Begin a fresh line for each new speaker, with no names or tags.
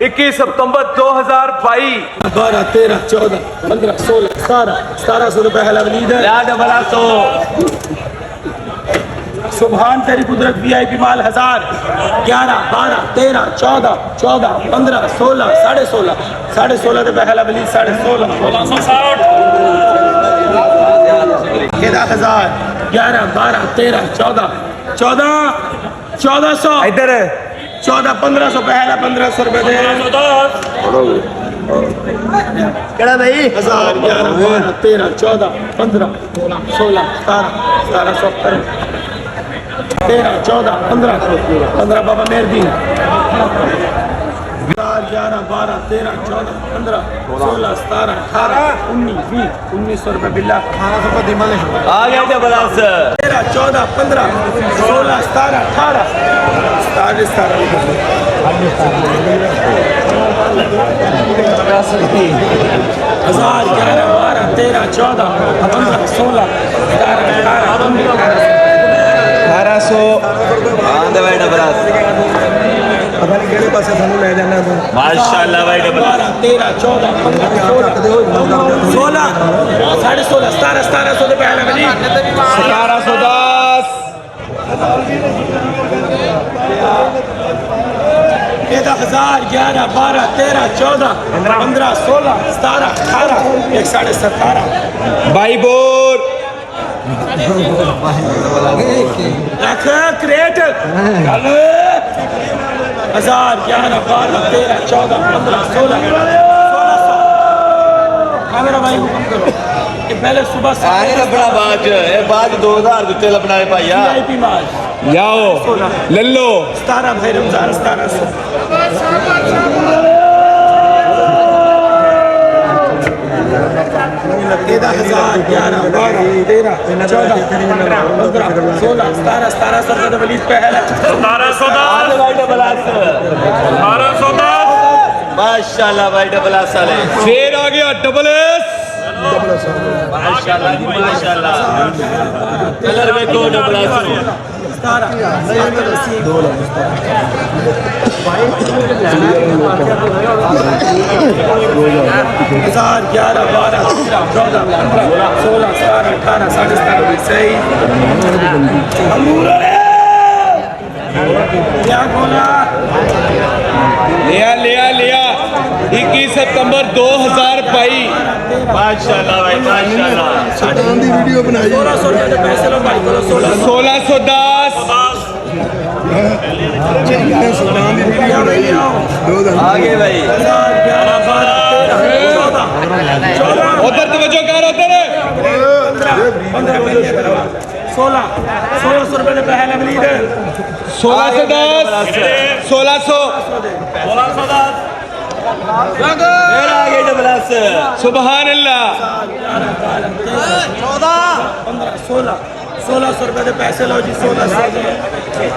21 सितंबर 2022
12 13 14 15 16 17 1700 रुपए है लवलीद सुभान तेरी कुदरत VIP माल 1000 11 12 13 14 14 15 16 16.5 16.5 रुपए है लवलीद 16.5 1000 11 12 13 14 14 1400
इधर
14 1500 पहला 1500 रुपए दे
केड़ा भाई
1000 11 12 13 14 15 16 17 1770 13 14 15 15 बाबा मेहरदीन 11 12 13 14 15 16 17 18 19 20 1900 रुपए बिल्ला 1800 रुपए दिमाग
आ गया जबरदस्त
13 14 15 16 17 18 1000 11 12 13 14 15 16 17
1800 आंदे भाई जबरदस्त
पता नहीं केड़े पासे थानू ले जाना है
माशाल्लाह भाई जबरदस्त
13 14 15 16 16 17 1700 रुपए है लगी
1710
1000 11 12 13 14 15 16 17 18 एक 17.5
भाई बोर
रख क्रेट 1000 11 12 13 14 15 16 कैमरा भाई हुक्म करो कि पहले सुबह
आगे लपड़ा बाज ये बाज 2000 दिते लपड़ा है भाईया
VIP माल
जाओ लल्लो
17 भाई रमजान 1700 1000 11 12 13 14 15 16 17 1700 रुपए वलीद पे है
1710 भाई जबरदस्त 1710 माशाल्लाह भाई डबल एस वाले फिर आ गया डबल एस माशाल्लाह जी माशाल्लाह कलर में दो डबल एस
1000 11 12 13 14 15 16 17 18 17.5 सही क्या बोला
लिया 21 सितंबर 2022 माशाल्लाह भाई माशाल्लाह
वीडियो बनाई 1600 रुपए के पैसे लो भाई
1610 आगे भाई
11 12 13
उधर तवज्जो कर उधर
1600 रुपए के पहले वलीद
1610 1600 फिर आगे डबलस सुभान अल्लाह
14 15 16 1600 रुपए के पैसे लो जी 1600